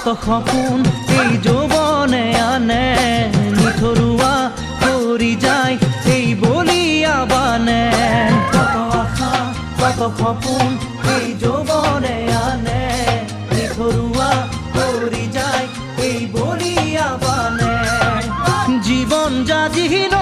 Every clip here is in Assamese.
কত সপোন এই যৌবনে আনে নিথৰুৱা কৰি যায় এই বলিয়া বানে কত আশা কত সপোন এই যৌবনে আনে নিথৰুৱা কৰি যায় এই বলিয়া বানে জীবন জাজিল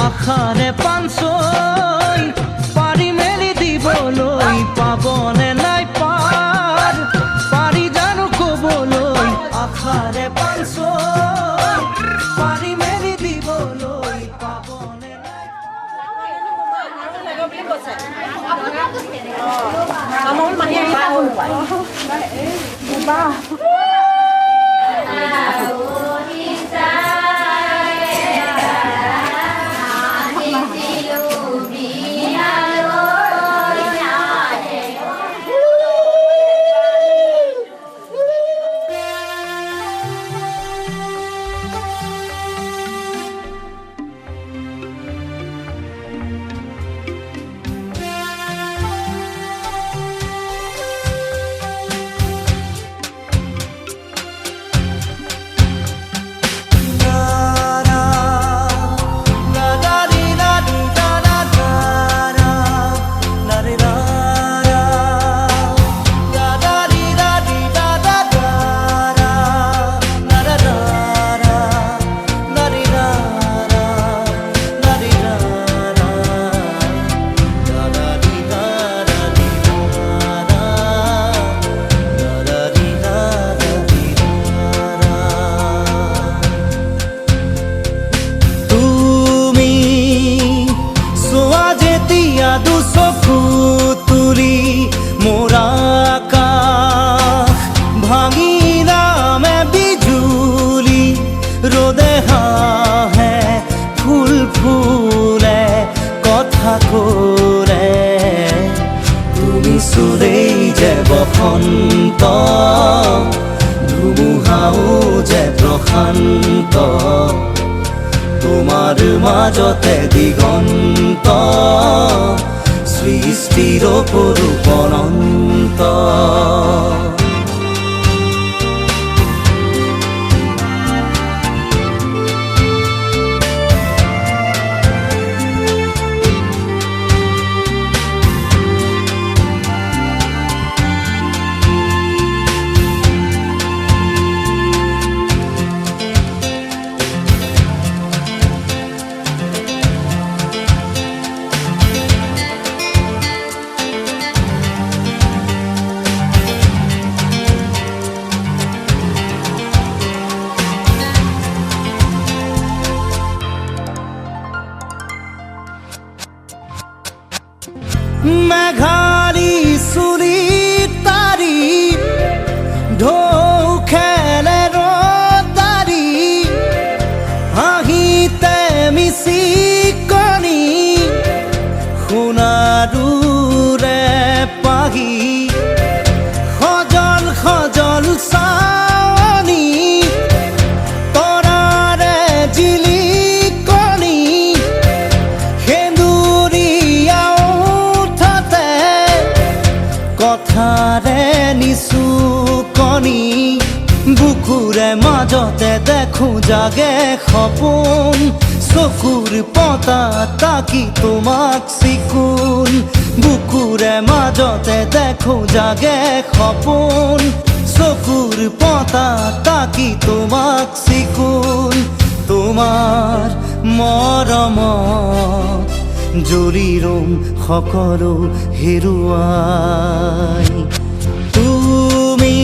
আশাৰে পাঞ্চৈ পাৰি মেলি দিবলৈ পাবনে নাই পাৰ পাৰি জানো ক'বলৈ আশাৰে পাঞ্চৈ পাৰি মেলি দিবলৈ পাবনে নাই ফুলে কথা কৰে তুমি চুলেই যে বসন্ত ধুমুহাও যে প্ৰশান্ত তোমাৰ মাজতে দিগন্ত সৃষ্টিৰ অপৰূপ অনন্ত মেঘালী চুলি তাৰি ঢৌ খেলে ৰদাৰি হাঁহিতে মিচিকনি সোণাৰুৰে পাহি সজল সজল চাৱনি তৰাৰে জিলিকনি কথাৰে নিচুকনি বুকুৰে মাজতে দেখো জাগে সপোন চকুৰ পতা তাকি তোমাক চিকুন বুকুৰে মাজতে দেখো জাগে সপোন চকুৰ পতা তাকি তোমাক চিকুণ তোমাৰ মৰমত জৰি ৰম সকলো হেৰুৱাই তুমি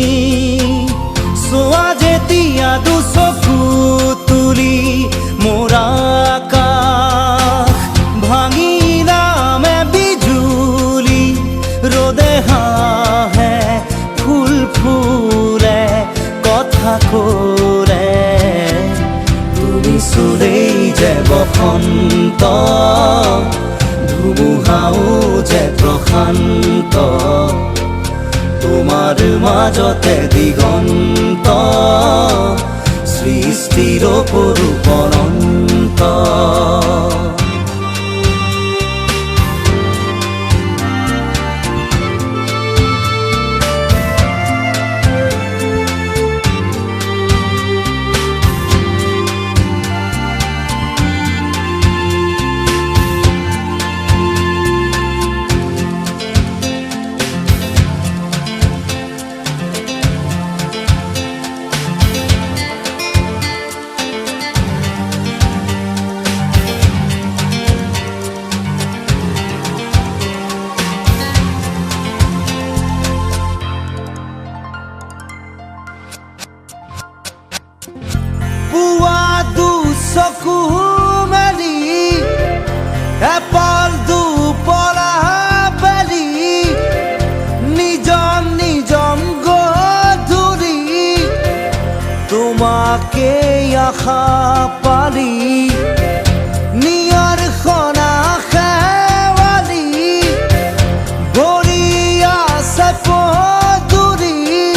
চোৱা যেতিয়া দুচকু তুলি মোৰ আকাশ ভাঙিলামে বিজুলি ৰ'দে হাঁহে ফুল ফুলে কথা কৰে তুমি চুলেই যে বসন্ত ধুমুহাও যে প্ৰশান্ত তোমাৰ মাজতে দিগন্ত সৃষ্টিৰ অপৰূপ অনন্ত পুৱা দুচকু মেলি এপাল দুপৰা বেলি নিজম নিজম গধূলি তোমাকে আশা পালি নিয়ৰ খনা খেৱালি ভৰি আছে পদূলি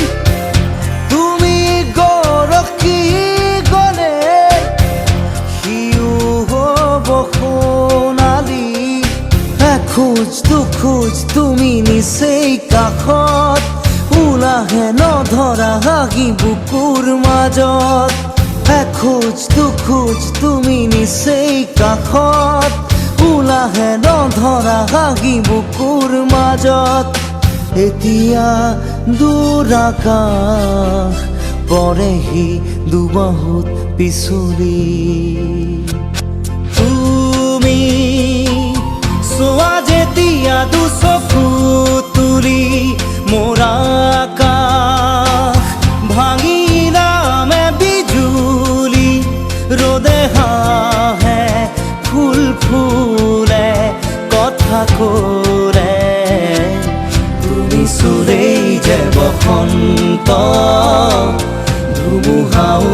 তুমি গৰকি গলে সিও হ'ব সোণালী এখোজ দুখোজ তুমি নিচেই কাষত ওলাহে নধৰা হাগি বুকুৰ মাজত এখোজ দুখোজ তুমি নিচেই কাষত ওলাহে নধৰা হাগি বুকুৰ মাজত এতিয়া দূৰ আকাশ পৰেহি দুবাহুত পিছলি তুমি চোৱা যেতিয়া দুচকু তুলি মোৰ আকাশ ভাঙিলামে বিজুলি ৰ'দে হাঁহে ফুল ফুলে কথা কৰে তুমি চুলেই যে বসন্ত ধুমুহাও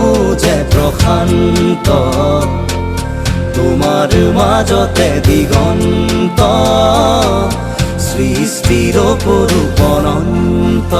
যে প্ৰশান্ত তোমাৰ মাজতে দিগন্ত সৃষ্টিৰ অপৰূপ অনন্ত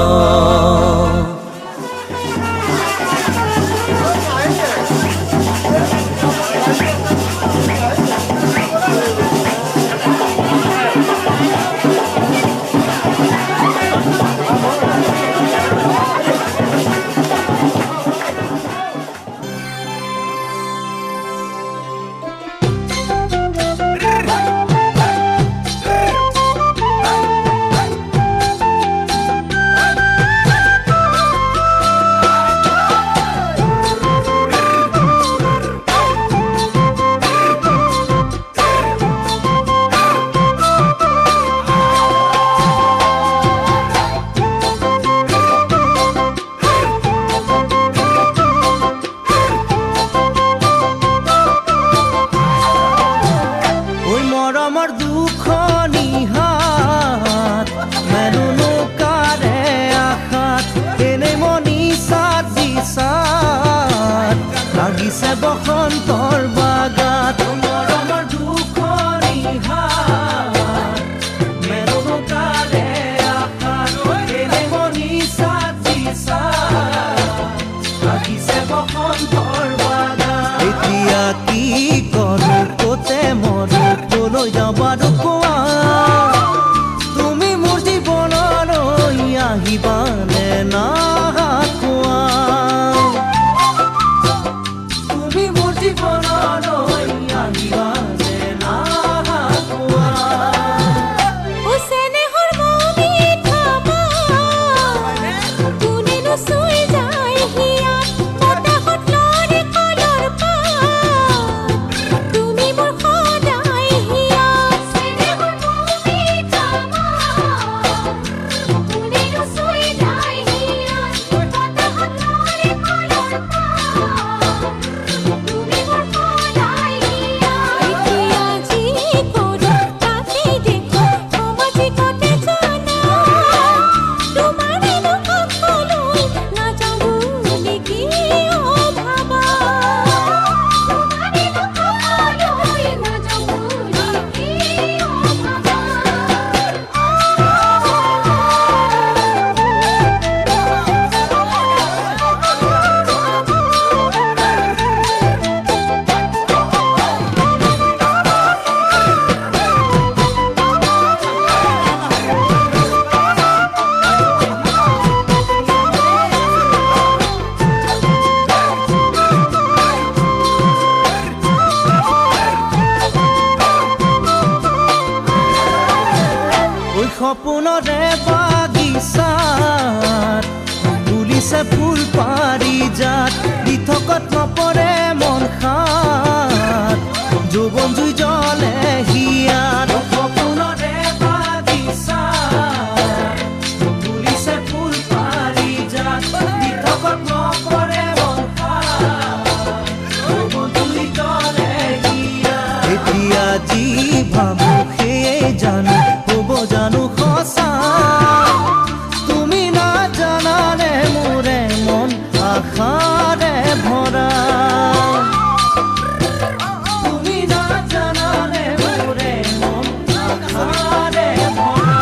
মৰমৰ দুখনি হাত মেৰুনো কাৰে আশাত এনেই মনি চাত দিছাত লাগিছে বসন্তৰ বাগাত মৰমৰ দুখনি হাত মেৰুনো কাৰে আশাত এনেই মনি চাত দিছাত লাগিছে বসন্তৰ বাগাত এতিয়া কি কৰোঁ ক'তে মৰো লৈ যাবাৰো কোৱা তুমি মোৰ জীৱনলৈ আহিবানে না কোৱা তুমি মোৰ জীৱন সপোনৰে বাগিচাত ফুলিছে ফুল পাৰিজাত দিঠকত নপৰে মন খাত যৌৱন জুই জ্বলে হিয়াত সপোনৰে বাগিচাত ফুলিছে ফুল পাৰিজাত দিঠকত নপৰে মন খাত যৌৱন জুই জ্বলে হিয়াত এতিয়া যি ভাবো সেয়ে জানো হ'ব জানো সঁচা তুমি নাজানানে মোৰে মন আশাৰে ভৰা তুমি নাজানানে মোৰে মন আশাৰে ভৰা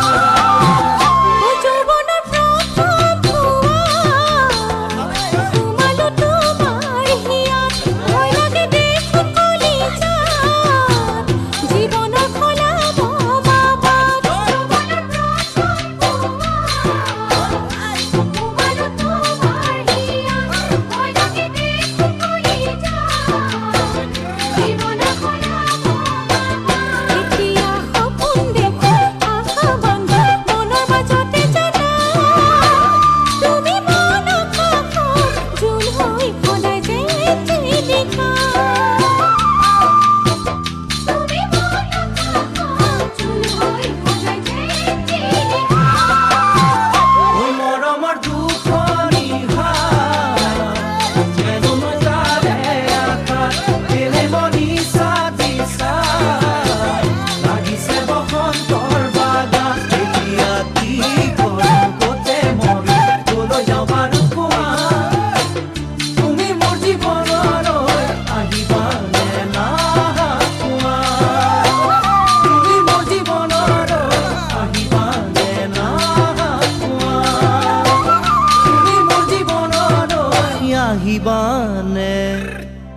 আহিবানে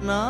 না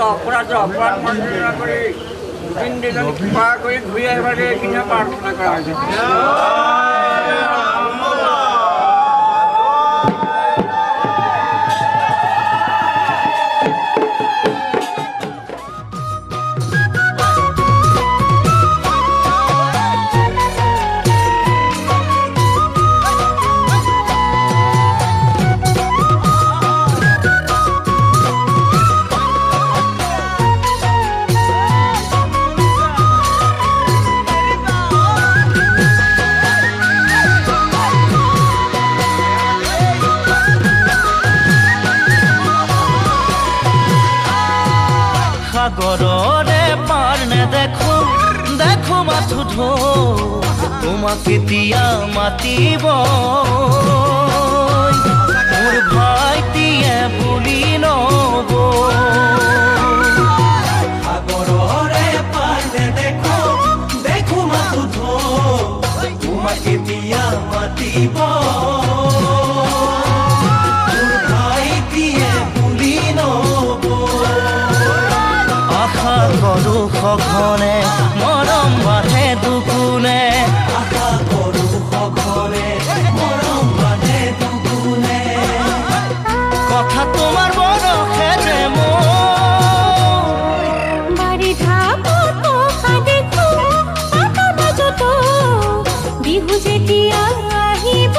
অপৰাধ মন্ত্ৰণা কৰে দুজন কৃপা কৰে ঘুৰে এবাৰে কিনা প্ৰাৰ্থনা কৰা হয়েছে। সাগৰৰে পাৰ নেদেখো দেখো মাথো ঢৌ তোমাক কেতিয়া মাতিব মোৰ ভাইটিয়ে বুলি নব সাগৰৰে পাৰ নেদেখো দেখো মাথো ঢৌ তোমাক কেতিয়া মাতিব মোৰ ভাইটিয়ে বুলি নব আশা কৰো সঘনে মৰম বাঢ়ে দুগুণে আশা কৰো বিহু যেতিয়া আহিব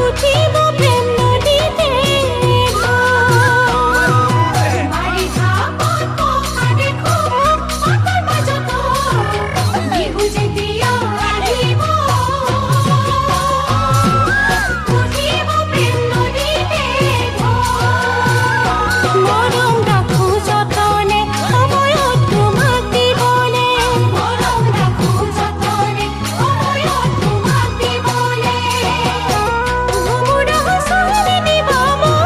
উঠিব প্ৰেম নদীতে বাৰিষা পথ দেখো পথৰ মাজত বিহু যেতিয়া আহিব উঠিব প্ৰেম নদীতে মৰম ৰাখো যতনে সময়ত তোমাক দিবলে মৰম ৰাখো যতনে সময়ত তোমাক দিবলে মোৰ হাঁহি দিবা মই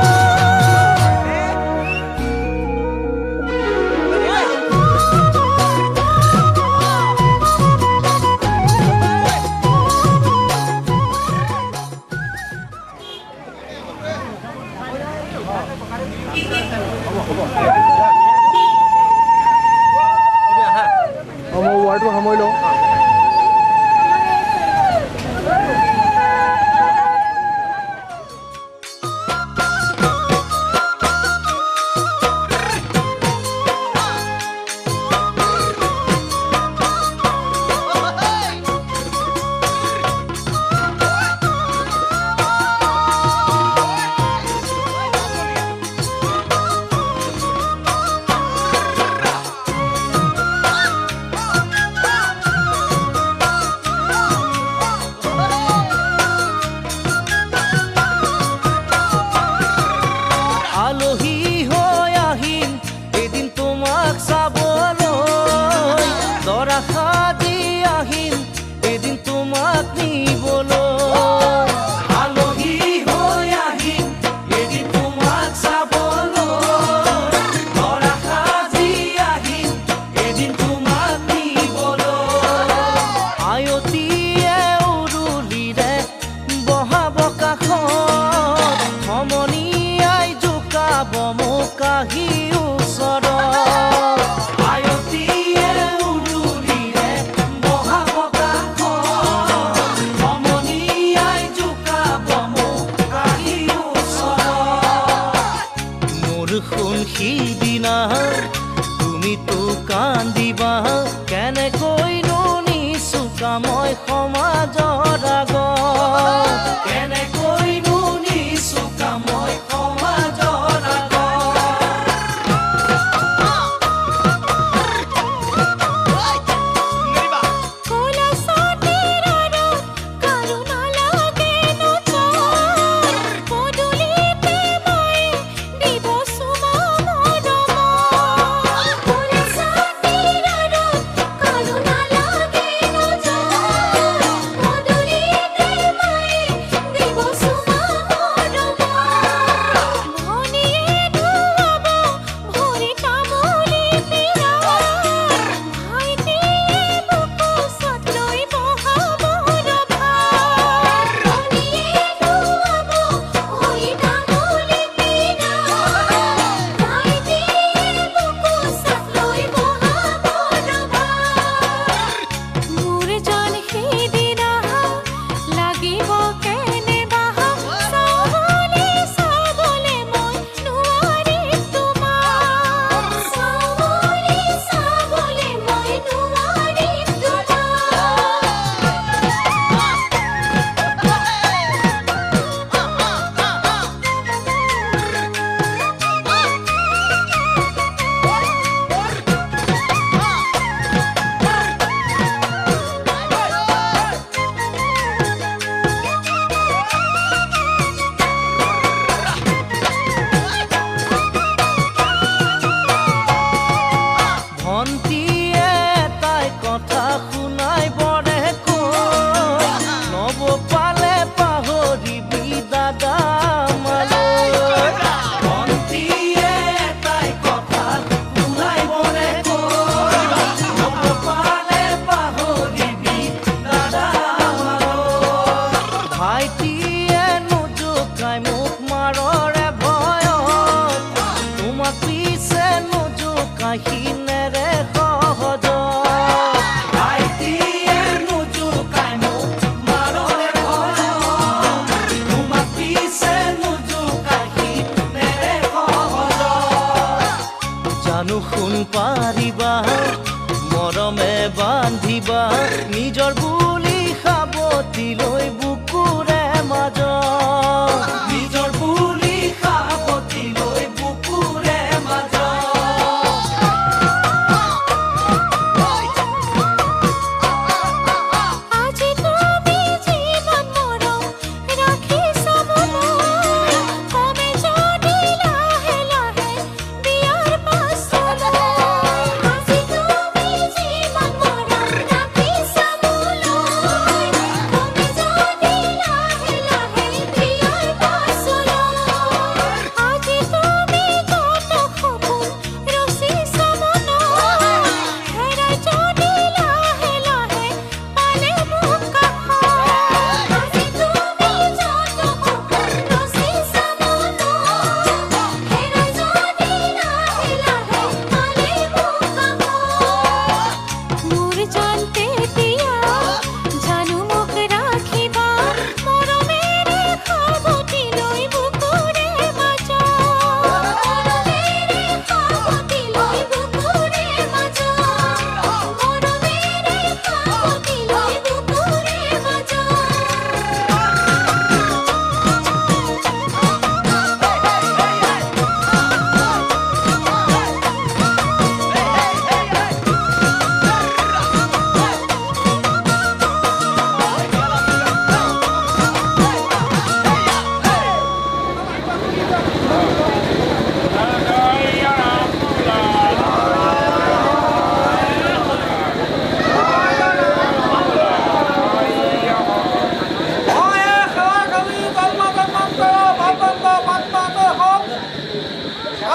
ৱাৰটো সামৰি লওঁ আলহী হৈ আহিম এদিন তোমাক চাবলৈ দৰা সাজি আহিম এদিন তোমাক নিবলৈ আলহী হৈ আহিম এদিন তোমাক চাবলৈ দৰা সাজি আহিম এদিন তোমাক নিবলৈ আয়তীয়ে উৰুলিৰে বহাব কাষত সমনীয়াই জোকাব মোক আহি ওচৰত আয়তীয়ে উৰুলিৰে বহাব কাষত সমনীয়াই জোকাব মোক আহি ওচৰত মোৰ সোণ সিদিনা তুমিতো কান্দিবা কেনেকৈনো নিচুকা মই সমাজৰ আগত কেনেকৈনো নিচুকা মই সমাজৰ আগত কোলা সাথীৰ কাৰুণা লাগে নচৰ পদূলিতে মই দিব চুমা মৰম কোলা সাথীৰ কাৰুণা লাগে নচৰ পদূলিতে নিজৰ বুলি সাৱটি লৈ বুকুৰে মাজত নিজৰ বুলি সাৱটি লৈ বুকুৰে মাজত আজি তুমি জীৱন মৰম ৰাখিছা মনত কমে যদি লাহে লাহে বিয়াৰ পাছলৈ আজি তুমি জীৱন মৰম ৰাখিছা মনত কমে যদি লাহে লাহে বিয়াৰ পাছলৈ আজি তুমি কত সপোন ৰচিছা মনত হেৰাই যদি লাহে লাহে পালে মোক কাষত আজি তুমি যত সপোন ৰচিছা মনত হেৰাই যদি লাহে লাহে পালে মোক কাষত মোৰ জানতে দিয়া জানো মোক ৰাখিবা মৰমেৰে সাৱটি লৈ বুকুৰে মাজত মৰমেৰে সাৱটি লৈ বুকুৰে মাজত মৰমেৰে সাৱটি লৈ বুকুৰে মাজত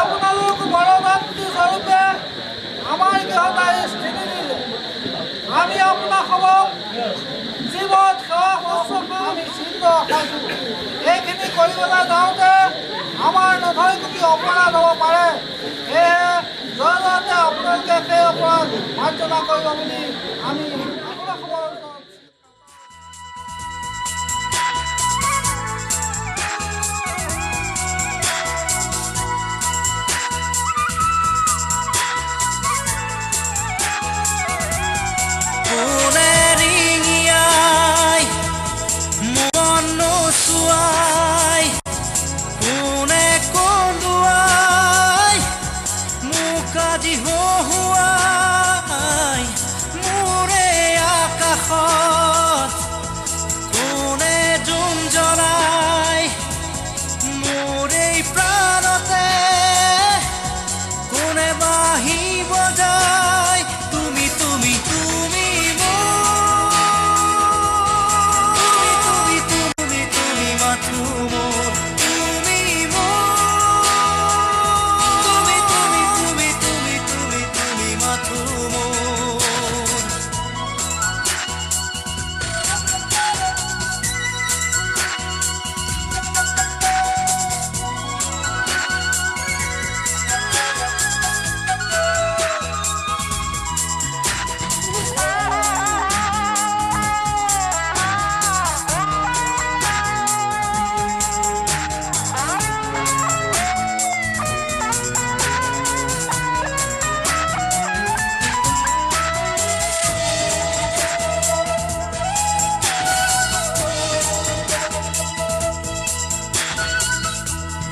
আপোনালোক বৰযাত্ৰী স্বৰূপে আমাৰ গৃহত আহি স্থিতি দিলে আমি আপোনাসৱক জীৱত সেৱা শুশ্ৰূষা আমি চিন্ত ৰাখিছোঁ এইখিনি কৰিবলৈ যাওঁতে আমাৰ নথৈ কোটি অপৰাধ হ'ব পাৰে সেয়েহে জয়তে আপোনালোকে সেই অপৰাধ মাৰ্জনা কৰিব বুলি আমি আপোনাসৱৰ ওচৰত কোনে ৰিঙিয়াই মন নোচোৱাই কোনে কন্দুৱাই মোক আজি হহুৱাই মোৰে আকাশত কোনে জোন জ্বলাই মোৰ এই প্ৰাণতে কোনে বাঁহী বজাই তুমি তুমি তুমি তুমি মাথো মোৰ তুমি তুমি মাথো মোৰ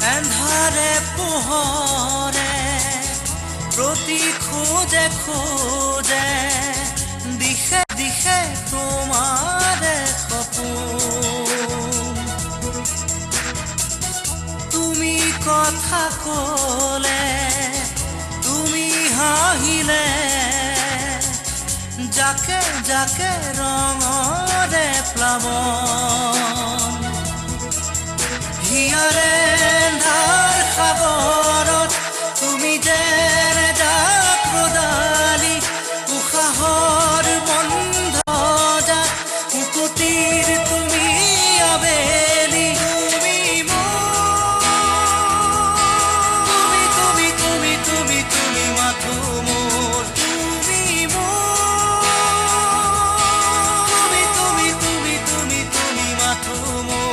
এন্ধাৰে পোহৰে প্ৰতি খোজে খোজে দিশে দিশে তোমাৰে সপোন তুমি কথা ক'লে তুমি হাঁহিলে যাকে যাকে ৰঙৰে প্লাৱন হিয়াৰে ধাৰ সাগৰত তুমি যেনে জাক ৰদালি উশাহৰ বন্ধ জাক কুকুটিৰ তুমি আবেলি তুমি তুমি মাথো মোৰ তুমি তুমি মাথো মোৰ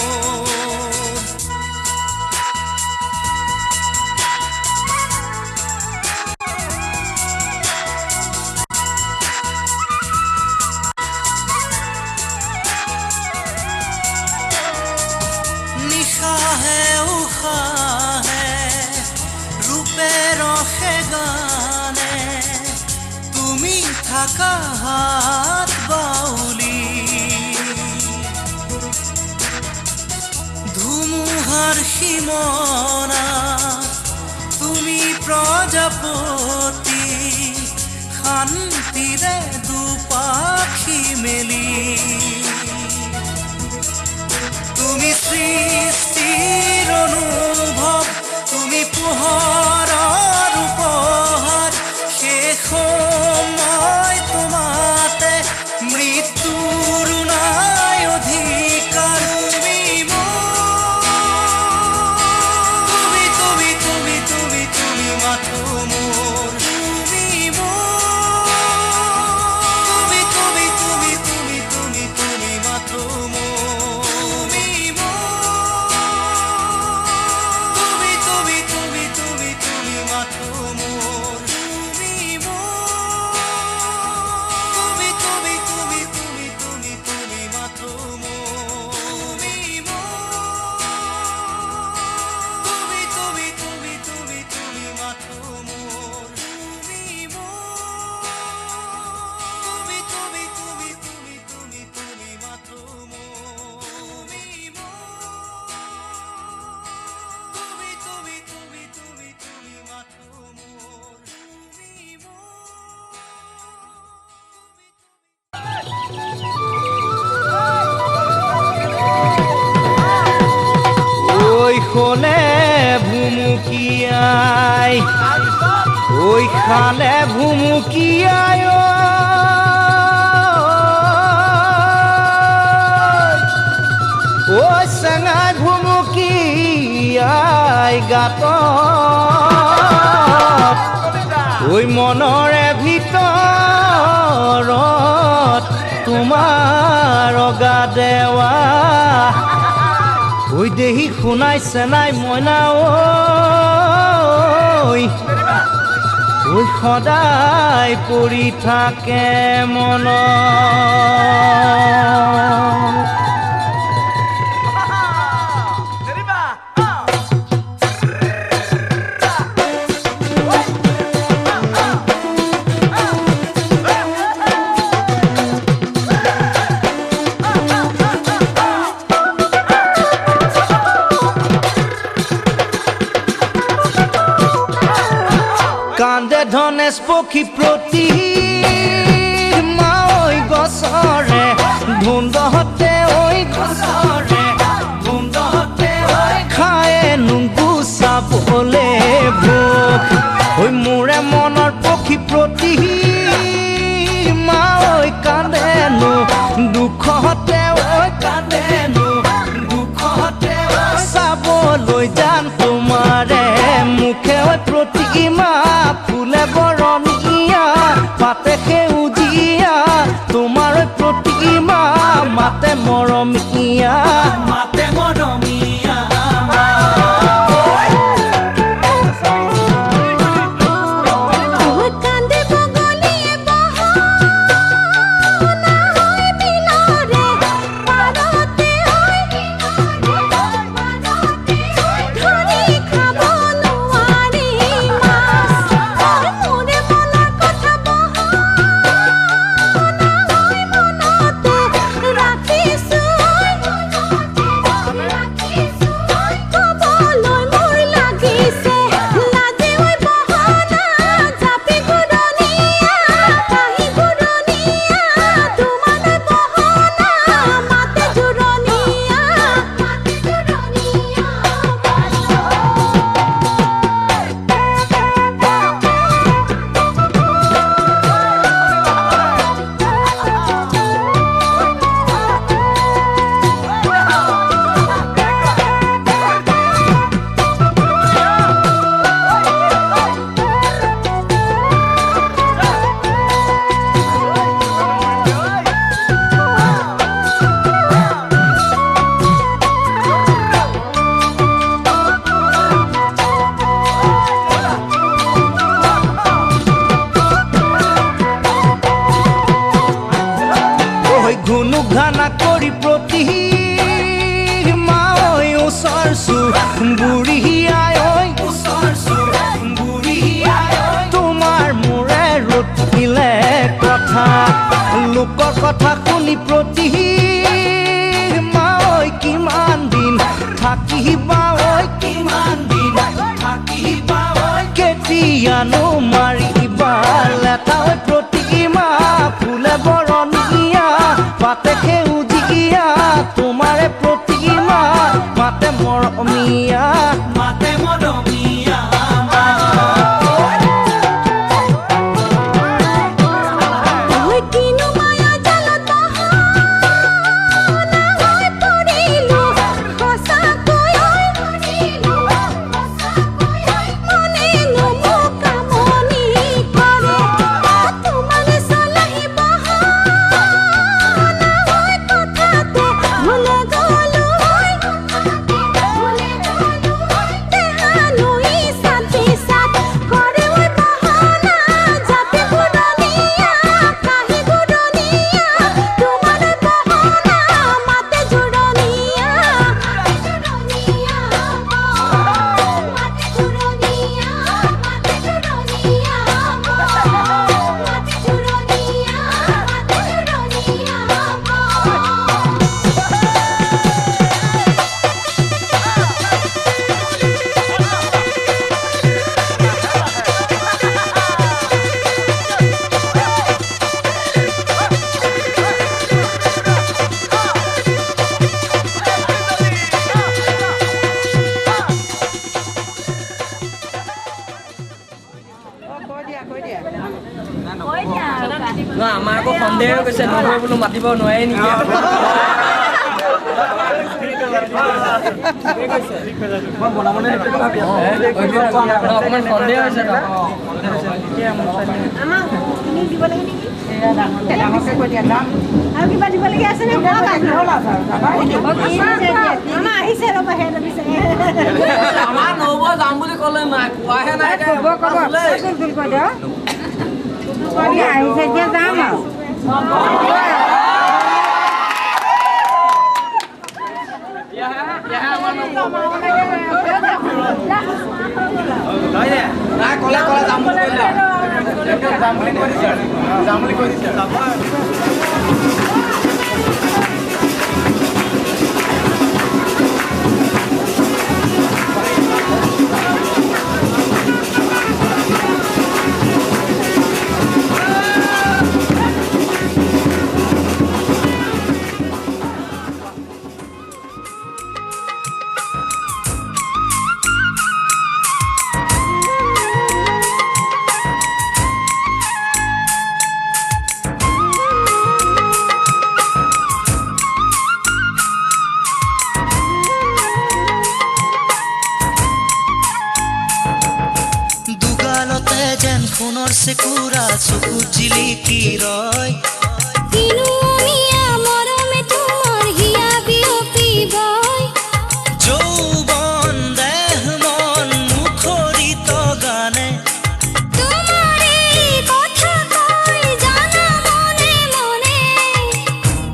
আকাশত বাউলি ধুমুহাৰ সীমনা তুমি প্ৰজাপতি শান্তিৰে দুপাখি মেলি তুমি সৃষ্টিৰ অনুভৱ তুমি পোহৰৰ উপহাৰ শেষ সময় তোমাতে মৃত্যুৰ নাই অধিকাৰ তুমি মাথো মোৰ তুমি মাথো মোৰ খনে ভুমুকিয়াই ওই খানে ভুমুকিয়াই ওই সাঙাই ভুমুকিয়াই গাত ওই মনৰে ভিতৰত তোমাৰ অগা দেৱা ওই দেহি শুনাইছে নাই মইনা ওই সদায় পৰি থাকে মন কান্দে ধনেশ পক্ষী প্ৰতি মাই গছৰে ধুন্দহতে ঐ গছৰে ধুন্দহতে খায়ে নুংগু চাবলে ভোক ঐ মোৰে মনৰ পক্ষী প্ৰতি মাই কান্দেনো দুখতে ঐ কান্দেনো দুখতে চাবলৈ যাম তোমাৰে মুখে ঐ প্ৰতিমা ফুলে বৰণীয়া পাতে সেউজীয়া তোমাৰ প্ৰতিমা মাতে মৰমীয়া মাতে মৰমীয়া ঘানা কৰি প্ৰতি মাই ওচৰছো বুঢ়ীয়াই ওচৰছো বুঢ়ীয়াই তোমাৰ মোৰে ৰুটিলে কথা কালি প্ৰতি মাই কিমান দিন থাকিবা ঐ কিমান দিন থাকিবা ঐ কেতিয়ানো মাৰিবা লেটা ঐ প্ৰতিমা ফুলে বৰণীয়া পাতে সেউজীয়া তোমাৰে প্ৰতিমা মাতে মৰমীয়া মাতে মৰমীয়া ঐ কিনো মায়া জালত বাহানা হৈ পৰিলো সঁচাকৈ ঐ পৰিলো সঁচাকৈ মনেনো মোক কামনি কৰে তোমাৰ চলাহি বাহানা হৈ কথাতে ভুলে গ'লো ঐ কথাতে ভুলে গ'লো দেহানো ইচাত বিচাত কৰে ঐ বাহানা যাতে বুঢ়নীয়া কাহি বুঢ়নীয়া তোমাৰ বাহানা মাতে জোৰণীয়া মাতে জোৰণীয়া মাতে জোৰণীয়া মাতে জোৰণীয়া মাতে আমাৰ আকৌ সন্দেহ হৈ গৈছে নহয় বোলো মাতিব নোৱাৰে নেকি অকণমান সন্দেহ হৈছে আৰু কিবা দিবলগীয়া আছে নে আহিছে ৰ'বা আমাৰ নহ'ব যাম বুলি ক'লে নাই কোৱাহে নাই আহিছে এতিয়া যাম আৰু ক'লে ক'লে যাম বুলি যাম বুলি কৈ দিছে দুগালতে যেন সোণৰ চেকুৰা চকুত জিলিকি ৰয় কিনো মিয়া মৰমে তোমাৰ হিয়া বিয়পিবই যৌৱন দেহ মন মুখৰিত গানে তোমাৰে কথা কয় জানা মনে মনে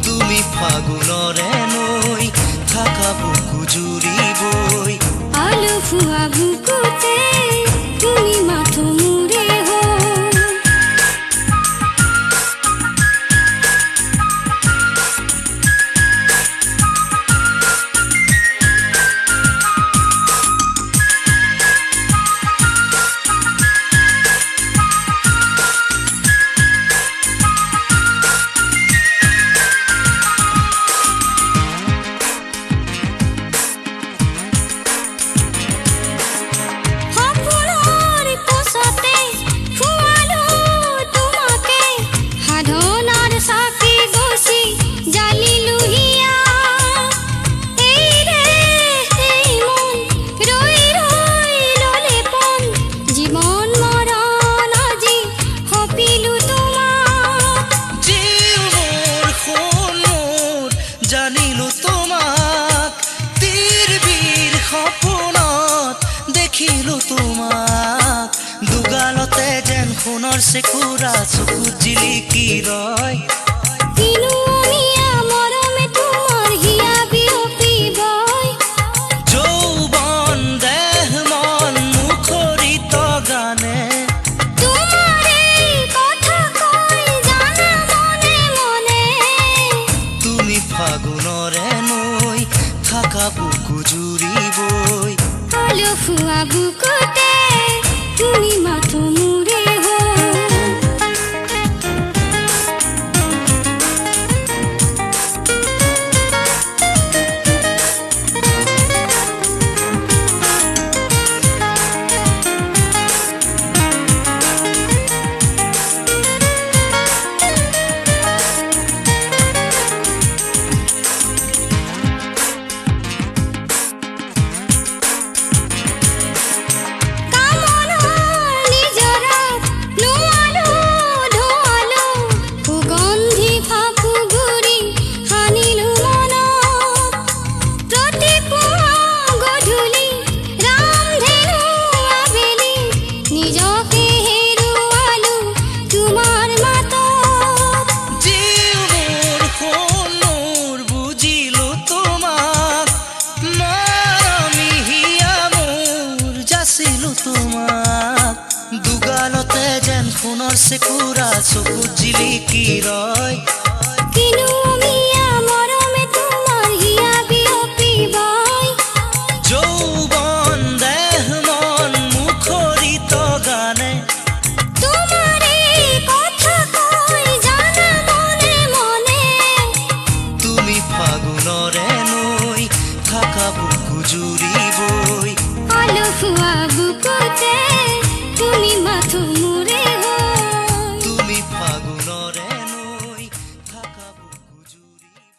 তুমি ফাগুনৰে নৈ থাকা বুকু জুৰিবই আলু ফুৱা বুকুতে তুমি মাথো মোৰে হৈ সপোনৰ কোচতে ফুৱালো তোমাকে সাধনাৰ চাকি গছি জালিলো হিয়া এই ৰে এই মন ৰৈ ৰৈ ল'লে পন জীৱন মৰণ আজি সপিলো তোমাক জীৱ মোৰ সোণ মোৰ জানিলো তোমাক তীৰ বীৰ সপোনত দেখিলো তোমাক দুগালতে যেন সোণৰ চেকুৰা চকুত জিলিকি ৰয় কিনো মিয়া মৰমে তোমাৰ হিয়া বিয়পিবই যৌৱন দেহ মন মুখৰিত গানে তোমাৰে কথা কয় জানা মনে মনে বুকু জুৰিবই আলসুৱা বুকুতে তুমি মাথো মোৰে হৈ দুগালতে যেন সোণৰ চেকুৰা চকুত জিলিকি ৰয় কিনো মিয়া মৰমে তোমাৰ হিয়া বিয়পিবই যৌৱন দেহ মন মুখৰিত গানে তোমাৰে কথা কৈ জানা মনে মনে তুমি ফাগুনৰে নৈ থাকা বুকু জুৰিবই আলসুৱা বুকুতে তুমি মাথো মোৰে হৈ তুমি ফাগুনৰে নৈ থাকা বুকু জুৰিবই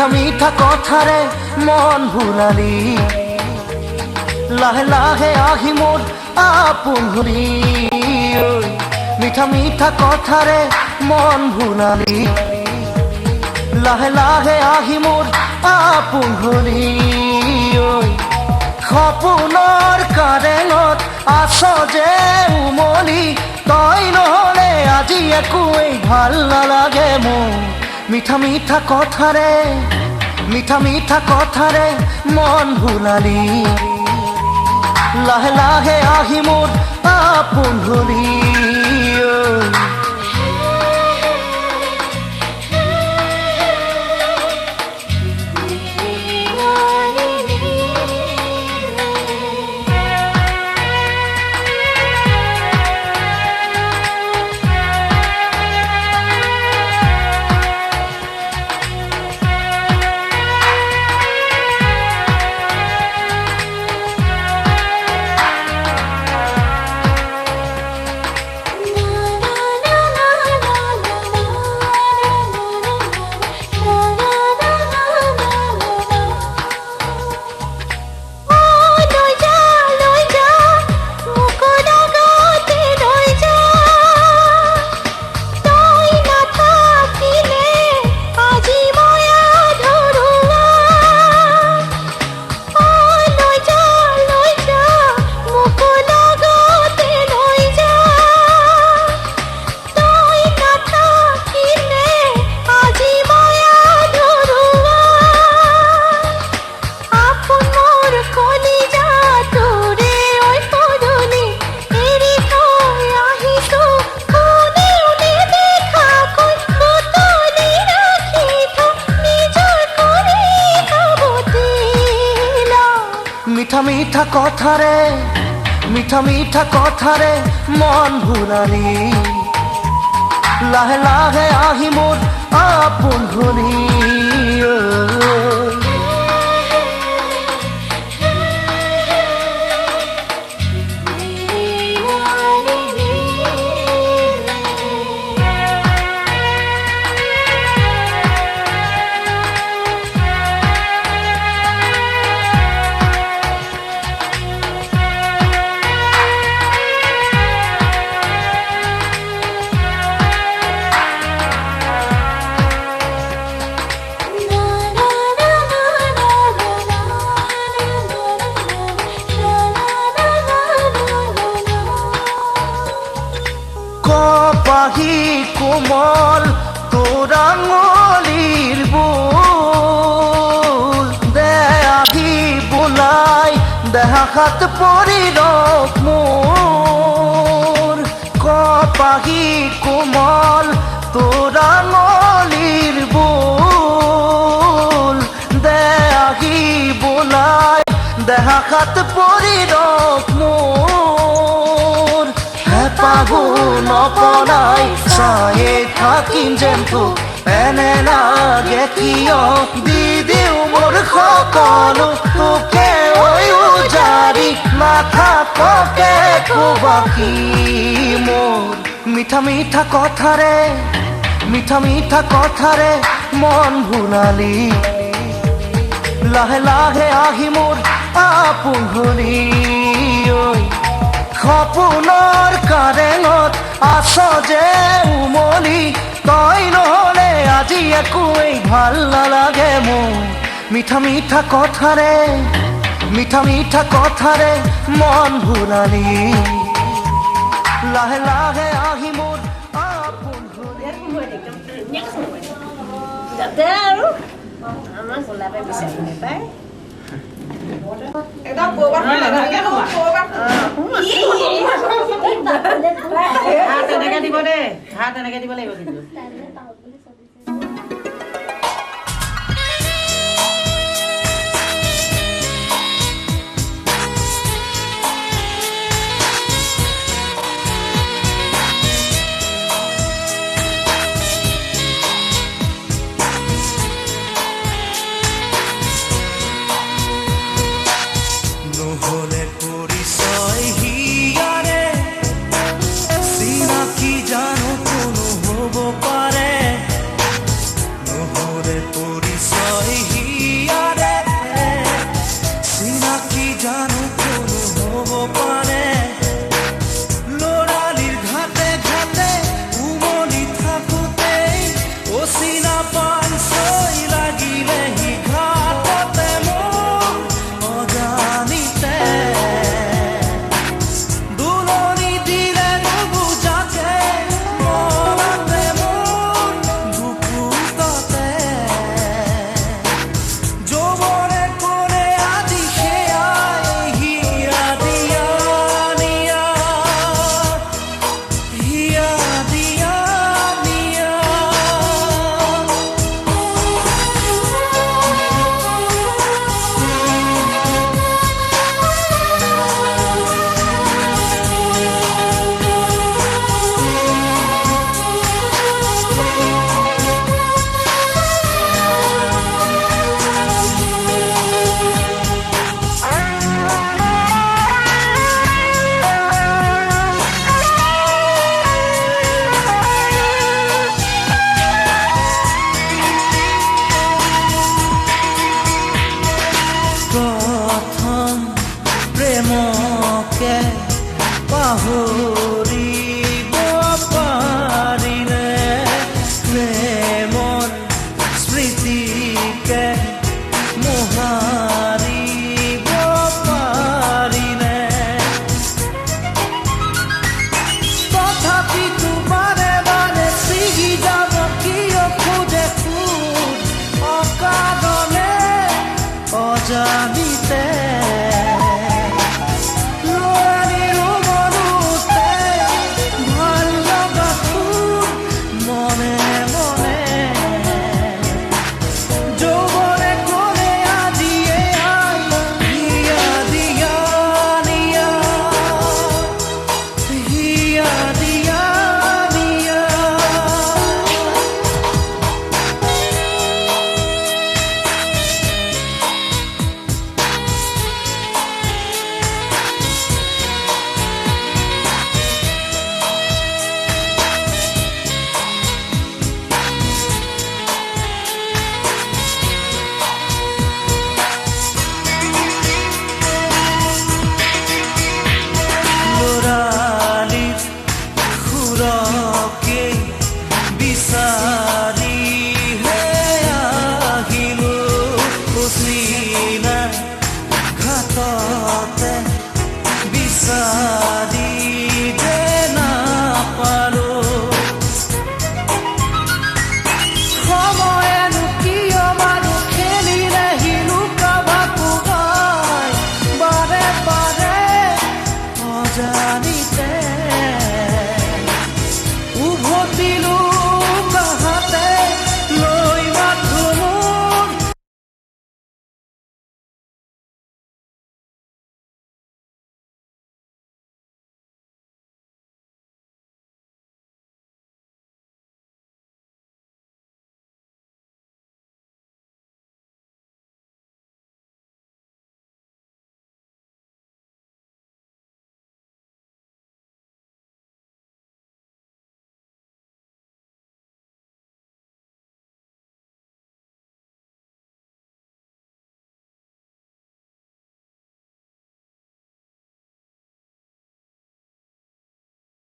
মিঠা মিঠা কথাৰে মন ভুলালি লাহে লাহে আহি মোৰ আপোন হলি মিঠা মিঠা কথাৰে মন ভুলালি লাহে লাহে আহি মোৰ আপোন হলি সপোনৰ কাৰেঙত আছ যে উমলি তই নহ'লে আজি একোৱেই ভাল নালাগে মোৰ মিঠা মিঠা কথাৰে মন ভুলালি লাহে লাহে আহি মোৰ আপোন হলি মিঠা মিঠা কথাৰে মন ভুলালি লাহে লাহে আহি মোৰ আপোন হলি কপাহী কোমল তোৰ আঙুলিৰ বোল দে আহি বোলাই দেহা হাত পৰি ৰখ মোৰ কপাহী কোমল তোৰ আঙুলিৰ বোল দে আহি বোলাই দেহা হাত পৰি ৰখ মোৰ পাগুন অপনাই চায়ে থাকিম যেন তোক এনে লাগে কিয় দি দিওঁ মোৰ সকলো তোকে উজাৰি নাথাককে বাকী মোৰ মিঠা মিঠা কথাৰে মন ভুলালি লাহে লাহে আহি মোৰ আপোন হলি সপোনৰ কাৰেঙত আছ যে উমলি তই নহ'লে আজি একোৱেই ভাল নালাগে মোৰ মিঠা মিঠা কথাৰে মন ভুলালি লাহে লাহে আহি মোৰ আপোন হলি যাতে আৰু আমাৰ গোলাপে বিচাৰি নাপায় একদম কৰবাত লাগে তেনেকে দিব দেই হাত তেনেকে দিব লাগিব কিন্তু